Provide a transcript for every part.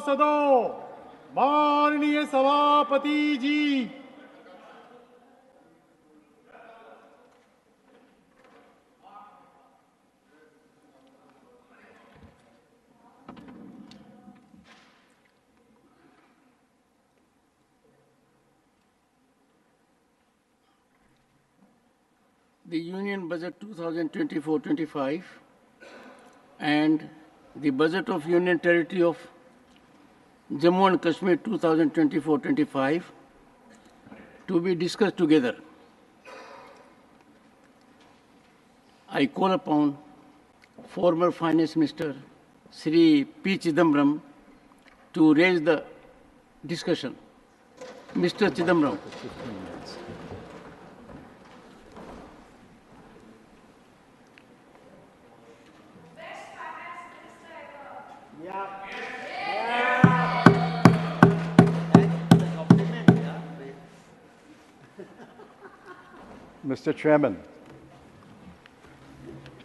सभासदों, माननीय सभापति जी, the Union Budget 2024-25 and the Budget of Union Territory of Jammu and Kashmir 2024-25 to be discussed together. I call upon former Finance Minister Sri P. Chidambaram to raise the discussion. Mr. Chidambaram. Mr. Chairman,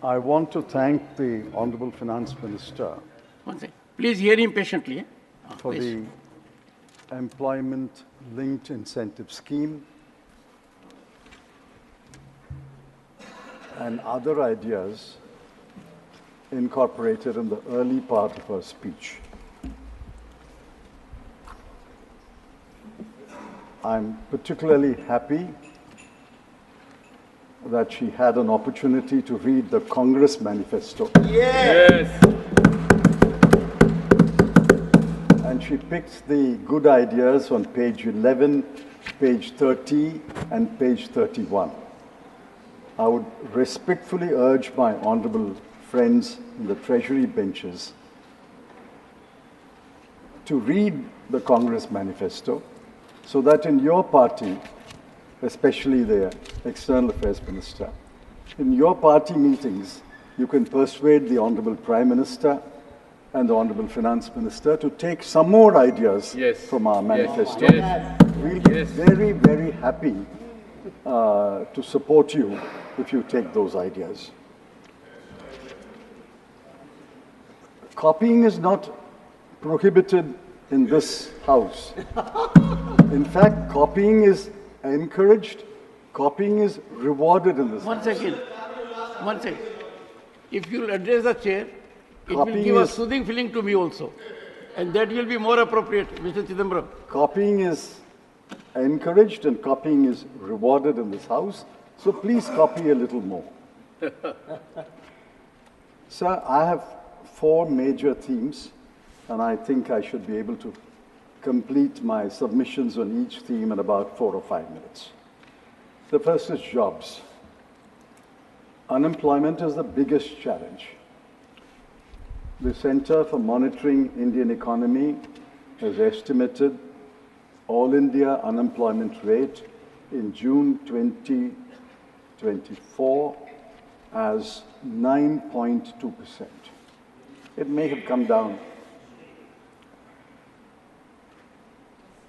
I want to thank the Honorable Finance Minister One second. Please hear him patiently. for Please. the employment-linked incentive scheme and other ideas incorporated in the early part of her speech. I'm particularly happy that she had an opportunity to read the Congress manifesto. yes, And she picked the good ideas on page 11, page 30, and page 31. I would respectfully urge my honorable friends in the Treasury benches to read the Congress manifesto so that in your party, especially the External Affairs Minister, in your party meetings, you can persuade the Honorable Prime Minister and the Honorable Finance Minister to take some more ideas Yes. from our manifesto. yes. We'll be very, very happy to support you if you take those ideas. Copying is not prohibited in this House. In fact, copying is encouraged, copying is rewarded in this One House. second. One second. If you'll address the chair, it Copying will give a is- soothing feeling to me also. And that will be more appropriate, Mr. Chidambaram. Copying is encouraged and copying is rewarded in this House, so please copy a little more. Sir, I have 4 major themes, and I think I should be able to complete my submissions on each theme in about 4 or 5 minutes. The first is jobs. Unemployment is the biggest challenge. The Center for Monitoring Indian Economy has estimated all India unemployment rate in June 2024 as 9.2%. It may have come down.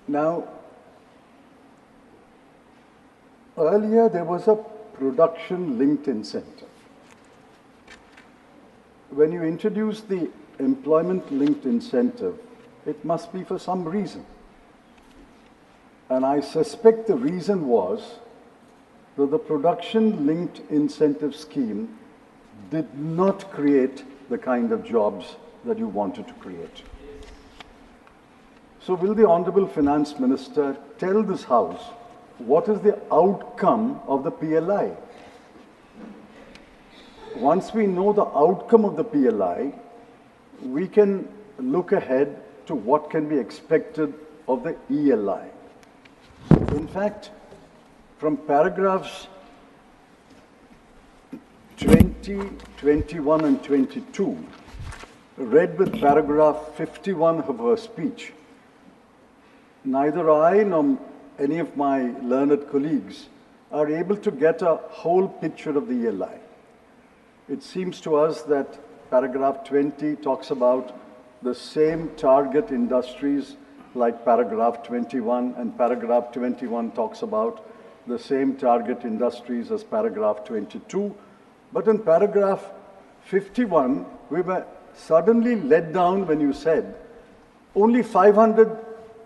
Now, earlier there was a production-linked incentive. When you introduce the employment-linked incentive, it must be for some reason. And I suspect the reason was that the production-linked incentive scheme did not create the kind of jobs that you wanted to create. So will the Honorable Finance Minister tell this House what is the outcome of the PLI? Once we know the outcome of the PLI, we can look ahead to what can be expected of the ELI. In fact, from paragraphs 20, 21, and 22, read with paragraph 51 of her speech, neither I nor any of my learned colleagues are able to get a whole picture of the ELI. It seems to us that paragraph 20 talks about the same target industries like paragraph 21, and paragraph 21 talks about the same target industries as paragraph 22. But in paragraph 51, we were suddenly let down when you said Only 500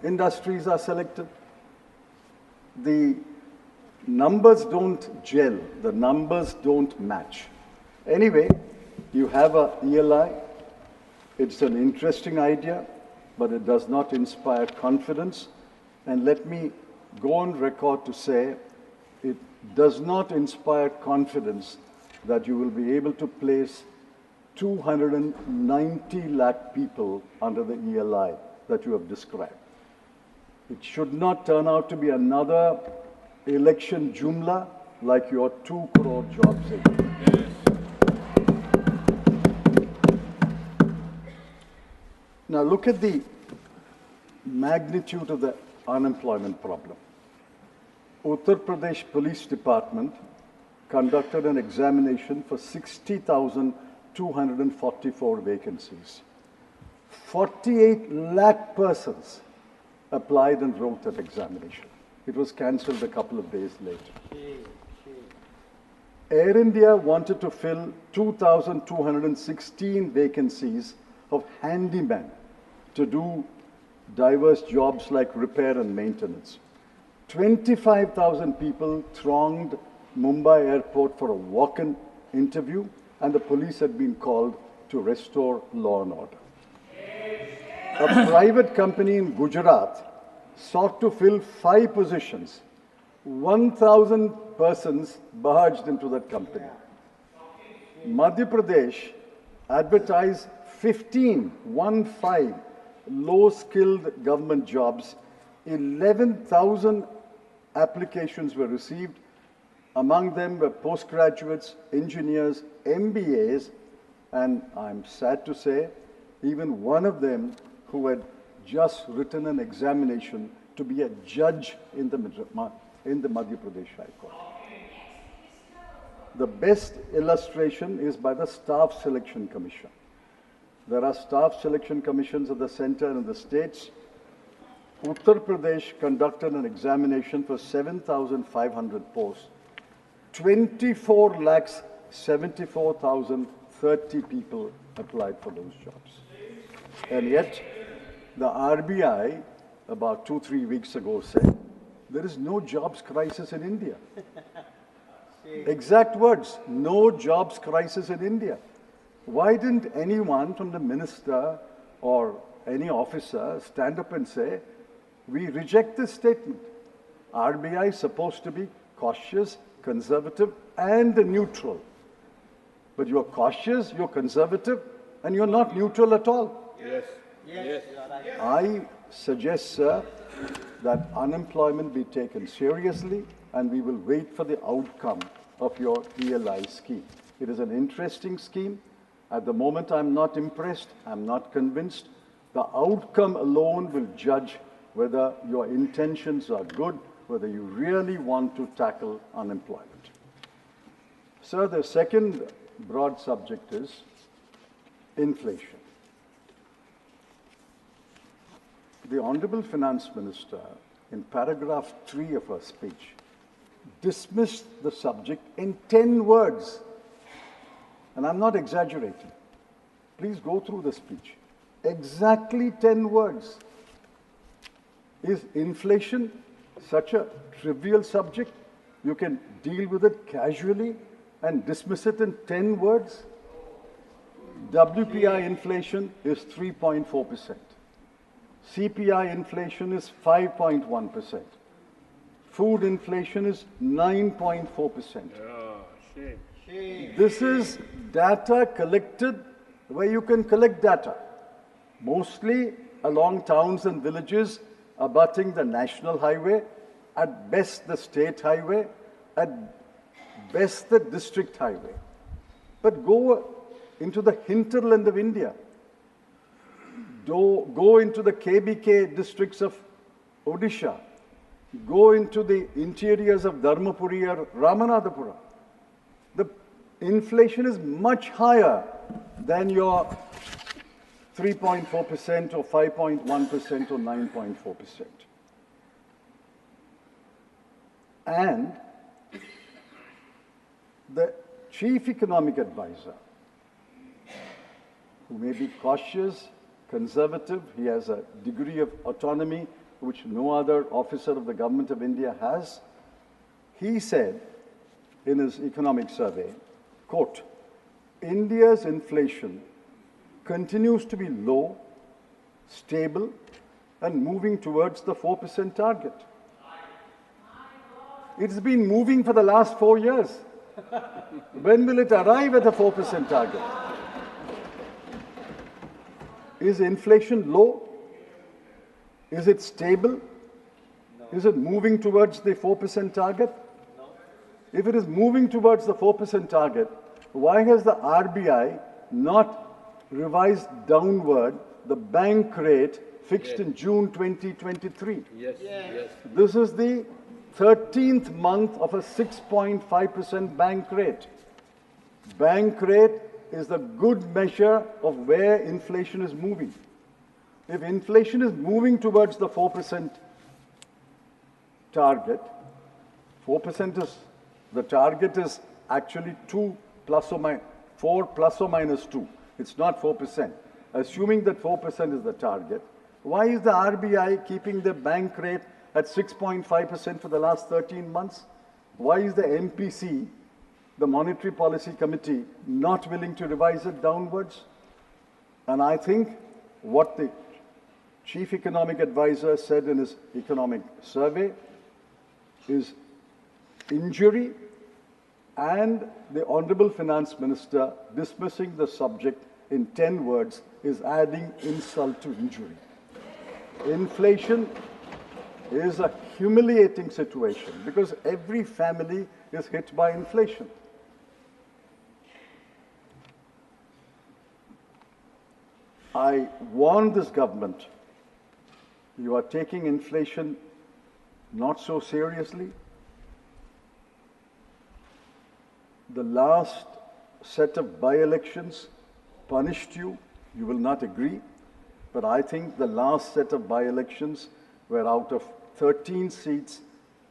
industries are selected. The numbers don't gel, the numbers don't match. Anyway, you have a ELI. It's an interesting idea, but it does not inspire confidence. And let me go on record to say it does not inspire confidence that you will be able to place 290 lakh people under the ELI that you have described. It should not turn out to be another election Jumla like your 2 crore jobs. Now look at the magnitude of the unemployment problem. Uttar Pradesh Police Department conducted an examination for 60,244 vacancies. 48 lakh persons applied and wrote that examination. It was cancelled a couple of days later. Air India wanted to fill 2,216 vacancies of handymen to do diverse jobs like repair and maintenance. 25,000 people thronged Mumbai airport for a walk-in interview, and the police had been called to restore law and order. A private company in Gujarat sought to fill 5 positions. 1,000 persons barged into that company. Madhya Pradesh advertised 15 low-skilled government jobs. 11,000 applications were received. Among them were postgraduates, engineers, MBAs, and I'm sad to say, even one of them who had just written an examination to be a judge in the Madhya Pradesh High Court. The best illustration is by the Staff Selection Commission. There are staff selection commissions at the center and in the states. Uttar Pradesh conducted an examination for 7,500 posts. 24,74,030 people applied for those jobs. And yet, the RBI, about 2-3 weeks ago, said, there is no jobs crisis in India. Exact words, no jobs crisis in India. Why didn't anyone from the minister or any officer stand up and say, we reject this statement. RBI is supposed to be cautious, conservative, and neutral. But you're cautious, you're conservative, and you're not neutral at all. Yes. Yes. I suggest, sir, that unemployment be taken seriously, and we will wait for the outcome of your ELI scheme. It is an interesting scheme. At the moment, I'm not impressed. I'm not convinced. The outcome alone will judge whether your intentions are good, whether you really want to tackle unemployment. Sir, the second broad subject is inflation. The Honorable Finance Minister, in paragraph 3 of her speech, dismissed the subject in 10 words. And I'm not exaggerating. Please go through the speech. Exactly 10 words. Is inflation such a trivial subject? You can deal with it casually and dismiss it in 10 words? WPI inflation is 3.4%. CPI inflation is 5.1%. Food inflation is 9.4%. Shame. This is data collected where you can collect data, mostly along towns and villages abutting the national highway, at best the state highway, at best the district highway. But go into the hinterland of India. Go into the KBK districts of Odisha. Go into the interiors of Dharmapuri or Ramanathapuram. The inflation is much higher than your 3.4% or 5.1% or 9.4%. And the chief economic advisor, who may be cautious, conservative. He has a degree of autonomy which no other officer of the government of India has. He said in his economic survey, quote, India's inflation continues to be low, stable, and moving towards the 4% target. It's been moving for the last 4 years. When will it arrive at the 4% target? Is inflation low? Is it stable? No. Is it moving towards the 4% target? No. If it is moving towards the 4% target, why has the RBI not revised downward the bank rate fixed in June 2023? Yes. Yes. This is the 13th month of a 6.5% bank rate. Bank rate is the good measure of where inflation is moving. If inflation is moving towards the 4% target, 4% is, the target is actually 4 plus or minus 2. It's not 4%. Assuming that 4% is the target, why is the RBI keeping the bank rate at 6.5% for the last 13 months? Why is the MPC, the Monetary Policy Committee, not willing to revise it downwards? And I think what the Chief Economic Advisor said in his economic survey is injury, and the Honorable Finance Minister dismissing the subject in 10 words is adding insult to injury. Inflation is a humiliating situation because every family is hit by inflation. I warn this government, you are taking inflation not so seriously. The last set of by-elections punished you. You will not agree. But I think the last set of by-elections were out of 13 seats,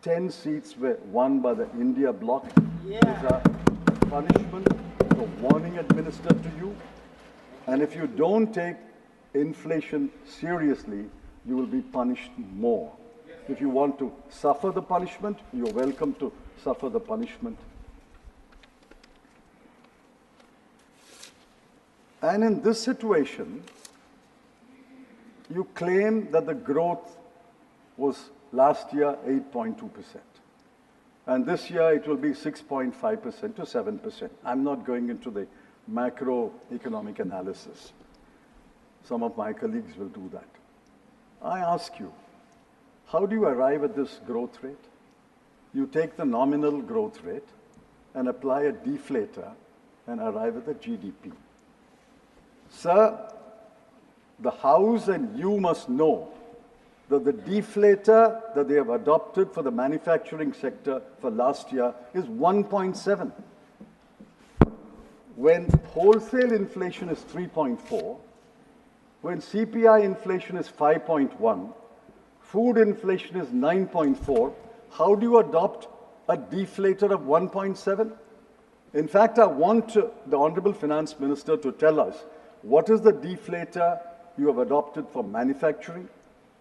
10 seats were won by the India bloc. Yeah. These are punishment, a warning administered to you. And if you don't take inflation seriously, you will be punished more. If you want to suffer the punishment, you're welcome to suffer the punishment. And in this situation, you claim that the growth was last year 8.2%. And this year it will be 6.5% to 7%. I'm not going into the macroeconomic analysis. Some of my colleagues will do that. I ask you, how do you arrive at this growth rate? You take the nominal growth rate and apply a deflator and arrive at the GDP. Sir, the House and you must know that the deflator that they have adopted for the manufacturing sector for last year is 1.7. When wholesale inflation is 3.4, when CPI inflation is 5.1, food inflation is 9.4, how do you adopt a deflator of 1.7? In fact, I want the Honorable Finance Minister to tell us what is the deflator you have adopted for manufacturing,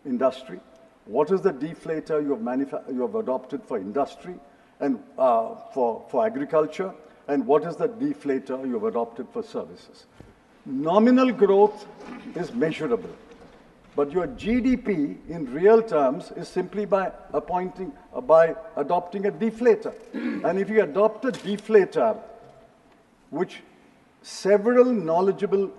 industry? What is the deflator you have adopted for industry and for agriculture? And what is the deflator you have adopted for services? Nominal growth is measurable, but your GDP in real terms is simply by adopting a deflator. And if you adopt a deflator, which several knowledgeable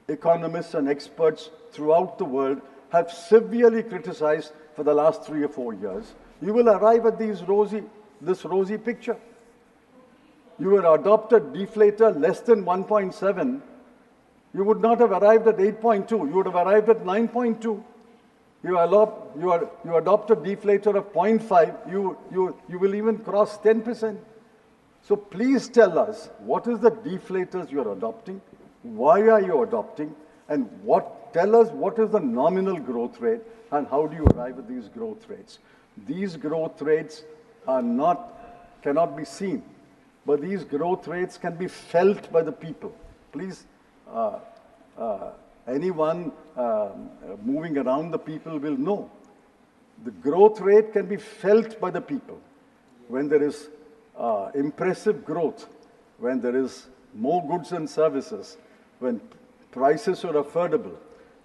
economists and experts throughout the world have severely criticized for the last 3 or 4 years, you will arrive at this rosy picture. You would adopt a deflator less than 1.7, you would not have arrived at 8.2, you would have arrived at 9.2. You adopt a deflator of 0.5, you will even cross 10%. So please tell us, what is the deflators you are adopting? Why are you adopting? And tell us what is the nominal growth rate and how do you arrive at these growth rates? These growth rates cannot be seen, but these growth rates can be felt by the people. Please, anyone moving around the people will know. The growth rate can be felt by the people. When there is impressive growth, when there is more goods and services, when prices are affordable,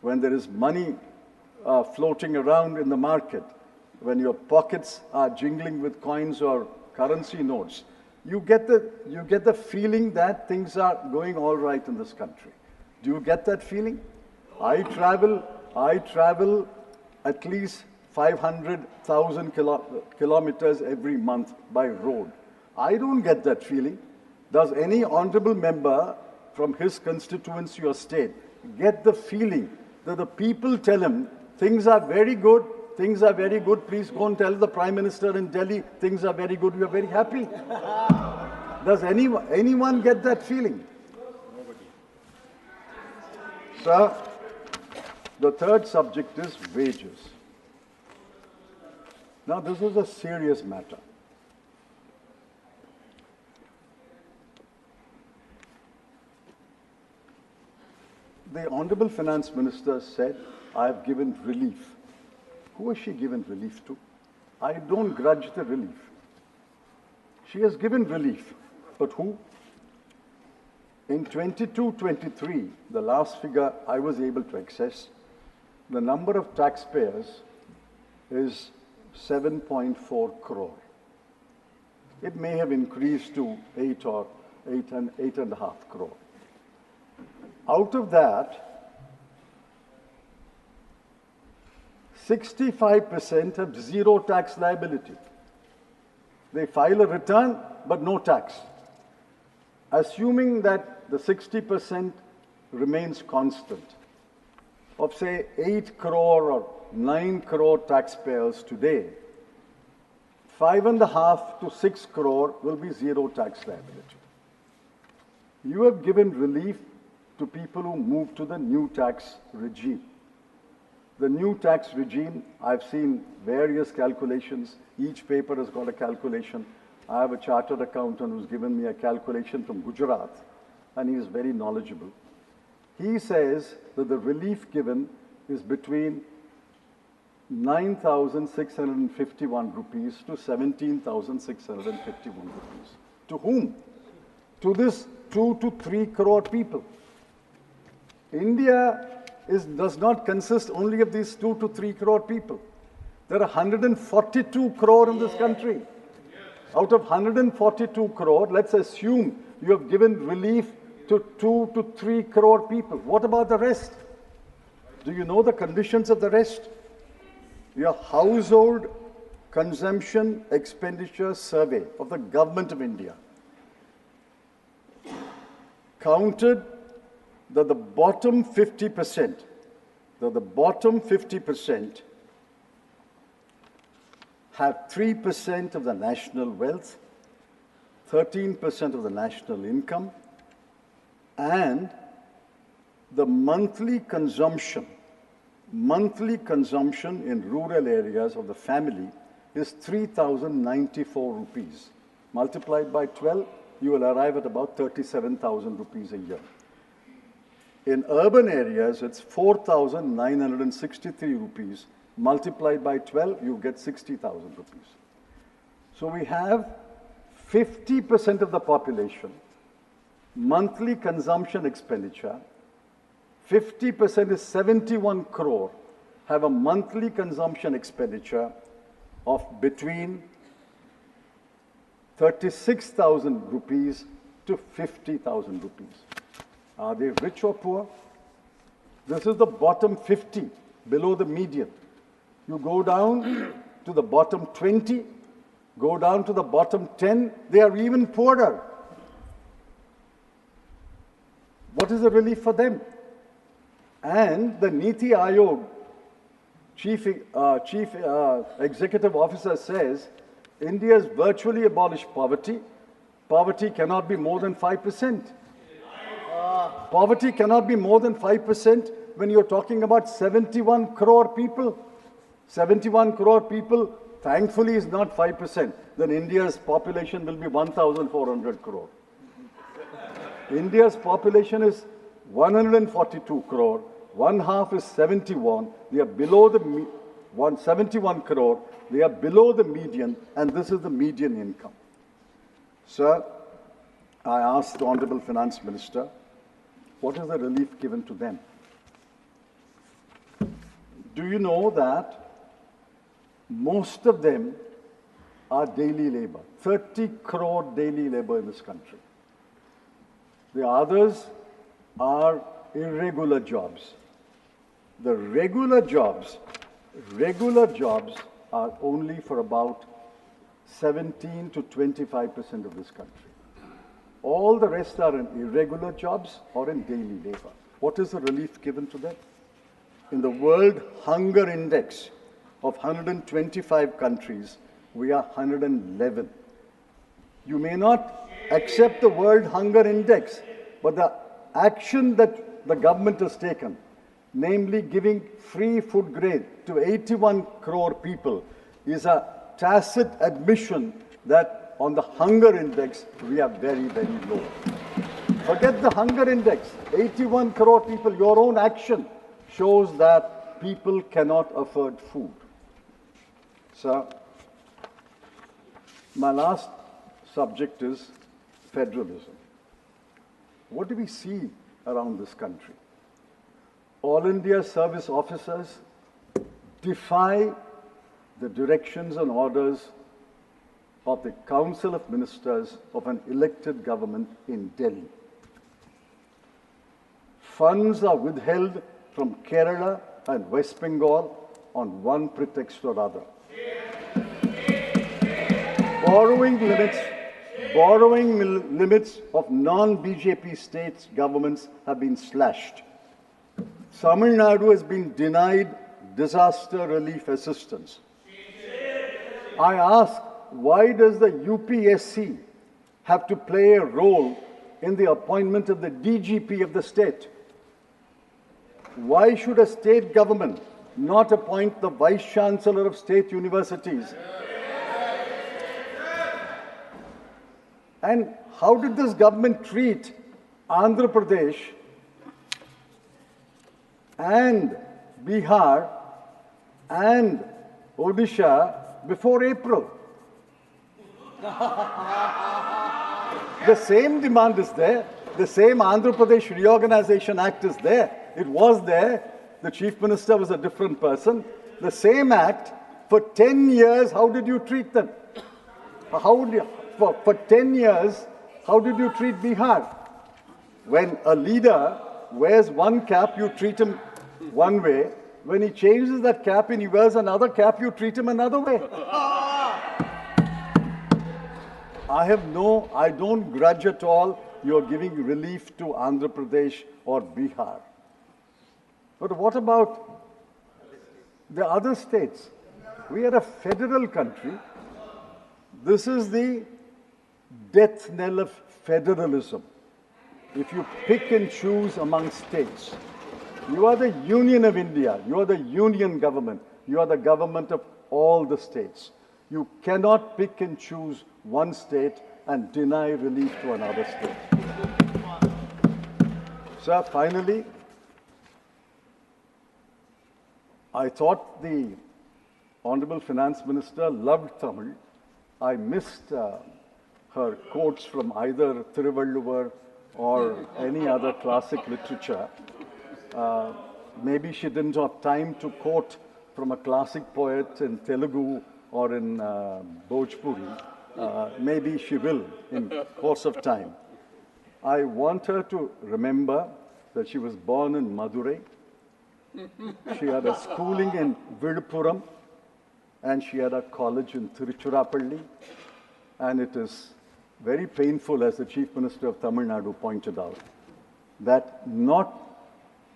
when there is money floating around in the market, when your pockets are jingling with coins or currency notes, you get the feeling that things are going all right in this country. Do you get that feeling? I travel at least 500,000 kilometers every month by road. I don't get that feeling. Does any honorable member from his constituency or state get the feeling that the people tell him, things are very good, things are very good, please go and tell the Prime Minister in Delhi, things are very good, we are very happy? Does anyone get that feeling? Sir, the third subject is wages. Now, this is a serious matter. The Honorable Finance Minister said, I have given relief. Who has she given relief to? I don't grudge the relief. She has given relief. But who? In 22-23, the last figure I was able to access, the number of taxpayers is 7.4 crore. It may have increased to 8.5 crore. Out of that, 65% have zero tax liability. They file a return, but no tax. Assuming that the 60% remains constant, of say 8 crore or 9 crore taxpayers today, 5.5 to 6 crore will be zero tax liability. You have given relief to people who move to the new tax regime. The new tax regime, I've seen various calculations. Each paper has got a calculation. I have a chartered accountant who's given me a calculation from Gujarat, and he is very knowledgeable. He says that the relief given is between 9,651 rupees to 17,651 rupees. To whom? To this 2 to 3 crore people. India does not consist only of these 2 to 3 crore people. There are 142 crore in this country. Out of 142 crore, let's assume you have given relief to 2 to 3 crore people. What about the rest? Do you know the conditions of the rest? Your household consumption expenditure survey of the Government of India counted that the bottom 50%, have 3% of the national wealth, 13% of the national income, and the monthly consumption in rural areas of the family is 3,094 rupees. Multiplied by 12, you will arrive at about 37,000 rupees a year. In urban areas, it's 4,963 rupees. Multiplied by 12, you get 60,000 rupees. So we have 50% of the population, monthly consumption expenditure, 50% is 71 crore, have a monthly consumption expenditure of between 36,000 rupees to 50,000 rupees. Are they rich or poor? This is the bottom 50, below the median. You go down to the bottom 20, go down to the bottom 10, they are even poorer. What is the relief for them? And the Niti Aayog chief executive officer says, India has virtually abolished poverty. Poverty cannot be more than 5%. Poverty cannot be more than 5% when you're talking about 71 crore people. 71 crore people, thankfully, is not 5%. Then India's population will be 1,400 crore. India's population is 142 crore. one half is 71. They are below the 171 crore. They are below the median, and this is the median income. Sir, I asked the Honorable Finance Minister, what is the relief given to them? Do you know that most of them are daily labor? 30 crore daily labor in this country. The others are irregular jobs. The regular jobs are only for about 17 to 25% of this country. All the rest are in irregular jobs or in daily labor. What is the relief given to them? In the World Hunger Index of 125 countries, we are 111. You may not accept the World Hunger Index, but the action that the government has taken, namely giving free food grain to 81 crore people, is a tacit admission that on the hunger index, we are very, very low. Forget the hunger index. 81 crore people, your own action shows that people cannot afford food. So, my last subject is federalism. What do we see around this country? All India service officers defy the directions and orders of the Council of Ministers of an elected government in Delhi. Funds are withheld from Kerala and West Bengal on one pretext or other. Borrowing limits of non-BJP states governments have been slashed. Tamil Nadu has been denied disaster relief assistance. I ask, why does the UPSC have to play a role in the appointment of the DGP of the state? Why should a state government not appoint the Vice Chancellor of state universities? And how did this government treat Andhra Pradesh and Bihar and Odisha before April? The same demand is there. The same Andhra Pradesh Reorganization Act is there. It was there. The Chief Minister was a different person. The same act, for 10 years, how did you treat them? For 10 years, how did you treat Bihar? When a leader wears one cap, you treat him one way. When he changes that cap and he wears another cap, you treat him another way. I don't grudge at all you're giving relief to Andhra Pradesh or Bihar. But what about the other states? We are a federal country. This is the death knell of federalism. If you pick and choose among states, you are the Union of India. You are the union government. You are the government of all the states. You cannot pick and choose one state and deny relief to another state. Sir, finally, I thought the Honorable Finance Minister loved Tamil. I missed her quotes from either Thiruvalluvar or any other classic literature. Maybe she didn't have time to quote from a classic poet in Telugu or in Bhojpuri. Maybe she will in course of time. I want her to remember that she was born in Madurai. She had a schooling in Viluppuram and she had a college in Tiruchirappalli. And it is very painful, as the Chief Minister of Tamil Nadu pointed out, that not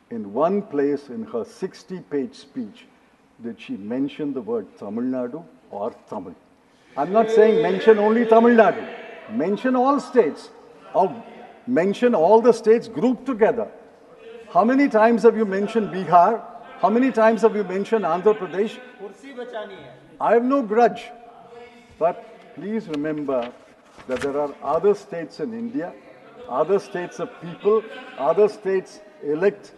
in one place in her 60-page speech did she mention the word Tamil Nadu or Tamil. I'm not saying mention only Tamil Nadu. Mention all states. Or mention all the states grouped together. How many times have you mentioned Bihar? How many times have you mentioned Andhra Pradesh? I have no grudge. But please remember that there are other states in India, other states of people, other states elect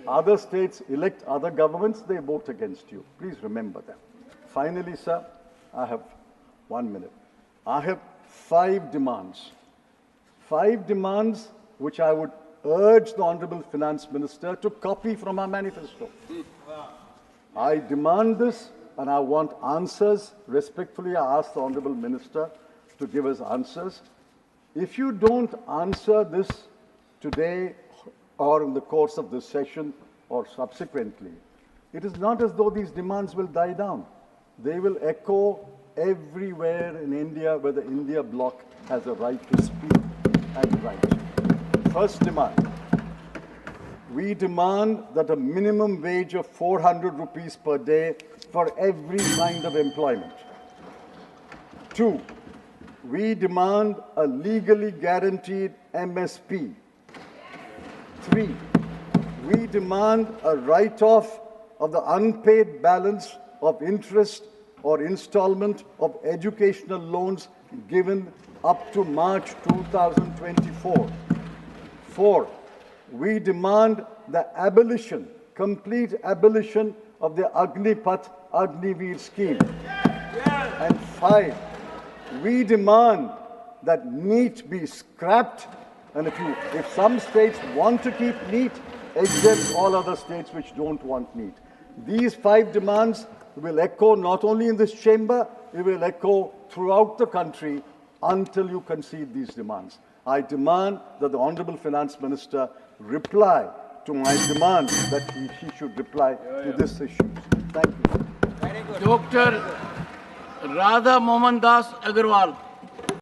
Other states elect other governments, they vote against you. Please remember that. Finally, sir, I have 1 minute. I have 5 demands. 5 demands which I would urge the Honorable Finance Minister to copy from our manifesto. I demand this and I want answers. Respectfully, I ask the Honorable Minister to give us answers. If you don't answer this today or in the course of this session or subsequently, it is not as though these demands will die down. They will echo everywhere in India where the India bloc has a right to speak and write. First demand, we demand that a minimum wage of 400 rupees per day for every kind of employment. 2, we demand a legally guaranteed MSP. 3, we demand a write-off of the unpaid balance of interest or installment of educational loans given up to March 2024. 4, we demand the abolition, complete abolition of the Agnipath Agniveer scheme. And 5, we demand that NEET be scrapped, and if some states want to keep NEET, exempt all other states which don't want NEET. These 5 demands will echo not only in this chamber, it will echo throughout the country until you concede these demands. I demand that the Honorable Finance Minister reply to my demand that he should reply to this issue. Thank you. Dr. Radha Mohan Das Agarwal.